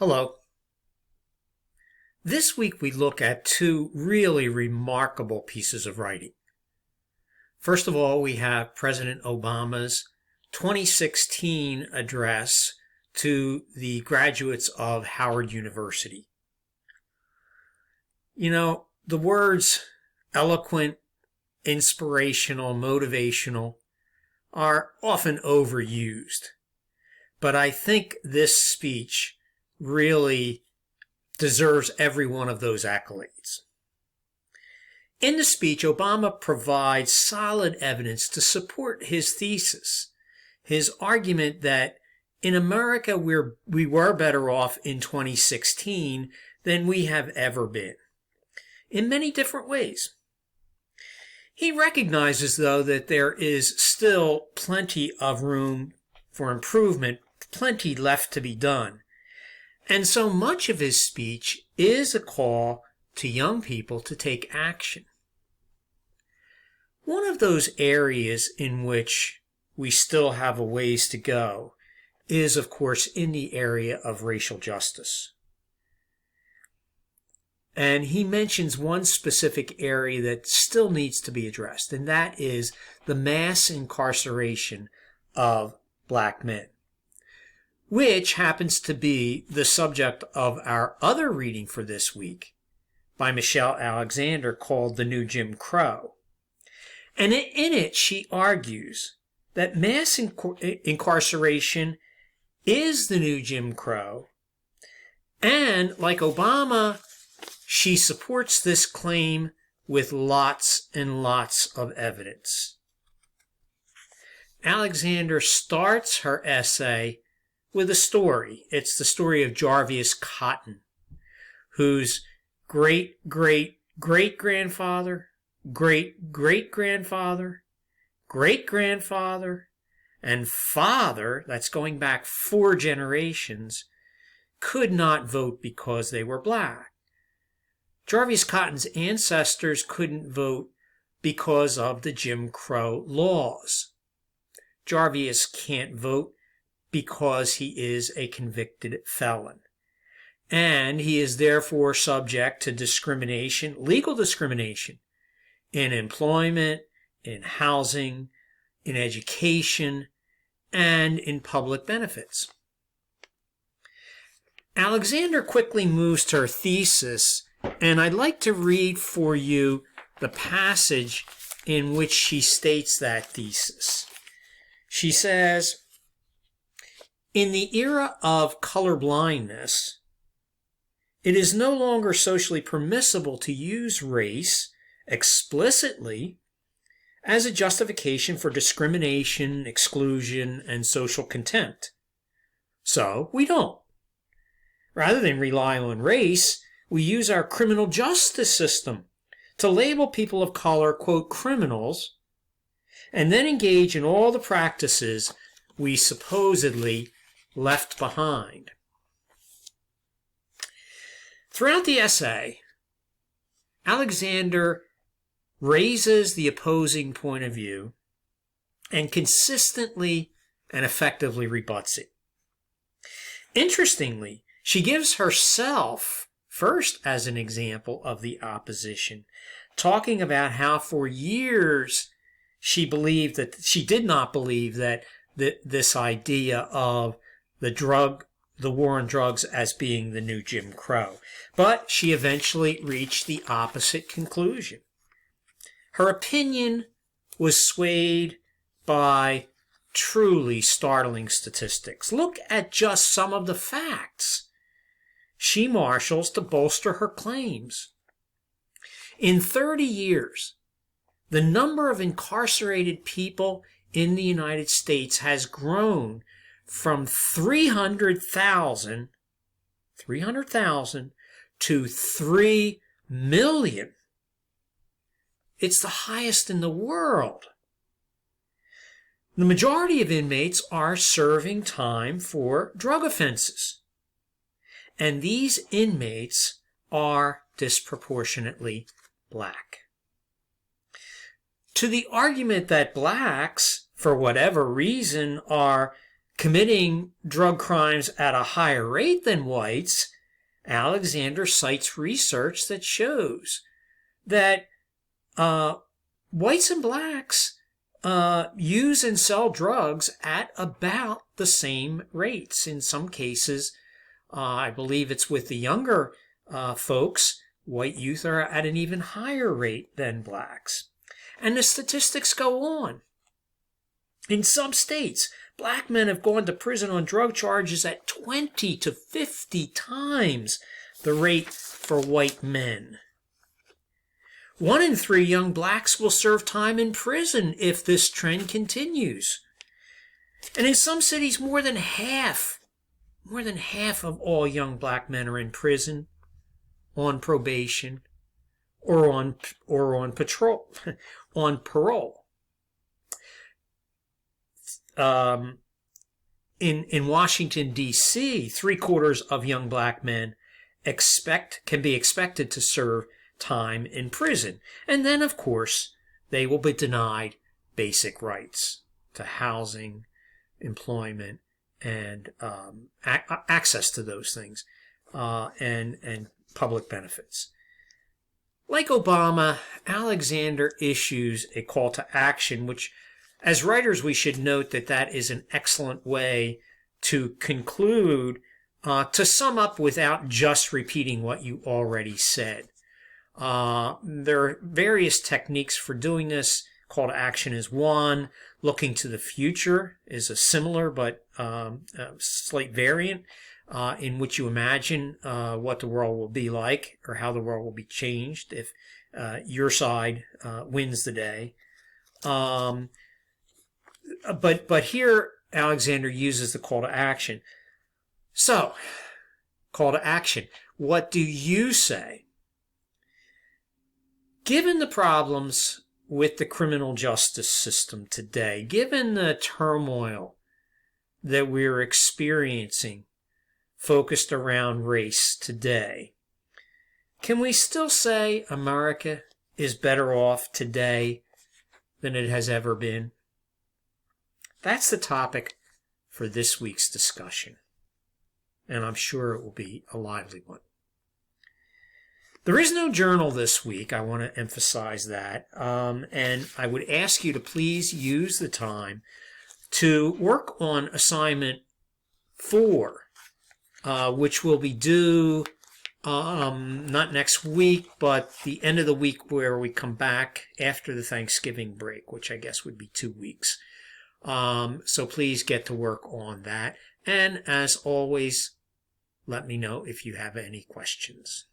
Hello. This week we look at two really remarkable pieces of writing. First of all, we have President Obama's 2016 address to the graduates of Howard University. You know, the words eloquent, inspirational, motivational are often overused, but I think this speech really deserves every one of those accolades. In the speech, Obama provides solid evidence to support his thesis, his argument that in America we were better off in 2016 than we have ever been, in many different ways. He recognizes, though, that there is still plenty of room for improvement, plenty left to be done. And so much of his speech is a call to young people to take action. One of those areas in which we still have a ways to go is, of course, in the area of racial justice. And he mentions one specific area that still needs to be addressed, and that is the mass incarceration of black men, which happens to be the subject of our other reading for this week by Michelle Alexander called The New Jim Crow. And in it, she argues that mass incarceration is the new Jim Crow, and like Obama, she supports this claim with lots and lots of evidence. Alexander starts her essay with a story. It's the story of Jarvis Cotton, whose great-great-great-grandfather, great-great-grandfather, great-grandfather, and father, that's going back 4 generations, could not vote because they were black. Jarvis Cotton's ancestors couldn't vote because of the Jim Crow laws. Jarvis can't vote because he is a convicted felon. And he is therefore subject to discrimination, legal discrimination, in employment, in housing, in education, and in public benefits. Alexander quickly moves to her thesis, and I'd like to read for you the passage in which she states that thesis. She says, "In the era of colorblindness, it is no longer socially permissible to use race explicitly as a justification for discrimination, exclusion, and social contempt. So we don't. Rather than rely on race, we use our criminal justice system to label people of color, quote, criminals, and then engage in all the practices we supposedly left behind." Throughout the essay, Alexander raises the opposing point of view and consistently and effectively rebuts it. Interestingly, she gives herself first as an example of the opposition, talking about how for years she did not believe that this idea of the war on drugs as being the new Jim Crow. But she eventually reached the opposite conclusion. Her opinion was swayed by truly startling statistics. Look at just some of the facts she marshals to bolster her claims. In 30 years, the number of incarcerated people in the United States has grown from 300,000 to 3 million. It's the highest in the world. The majority of inmates are serving time for drug offenses, and these inmates are disproportionately black. To the argument that blacks, for whatever reason, are committing drug crimes at a higher rate than whites, Alexander cites research that shows that whites and blacks use and sell drugs at about the same rates. In some cases, I believe it's with the younger folks, white youth are at an even higher rate than blacks. And the statistics go on. In some states, black men have gone to prison on drug charges at 20 to 50 times the rate for white men. 1 in 3 young blacks will serve time in prison if this trend continues. And in some cities, more than half of all young black men are in prison, on probation, or on parole. In Washington, D.C., 3/4 of young black men can be expected to serve time in prison. And then, of course, they will be denied basic rights to housing, employment, and access to those things, and public benefits. Like Obama, Alexander issues a call to action, which, as writers, we should note that is an excellent way to conclude, to sum up without just repeating what you already said. There are various techniques for doing this. Call to action is one. Looking to the future is a similar but slight variant, in which you imagine what the world will be like, or how the world will be changed if your side wins the day. But here Alexander uses the call to action. So, call to action. What do you say? Given the problems with the criminal justice system today, given the turmoil that we're experiencing focused around race today, can we still say America is better off today than it has ever been? That's the topic for this week's discussion, and I'm sure it will be a lively one. There is no journal this week. I want to emphasize that, and I would ask you to please use the time to work on assignment 4, which will be due not next week, but the end of the week where we come back after the Thanksgiving break, which I guess would be 2 weeks. So please get to work on that. And as always, let me know if you have any questions.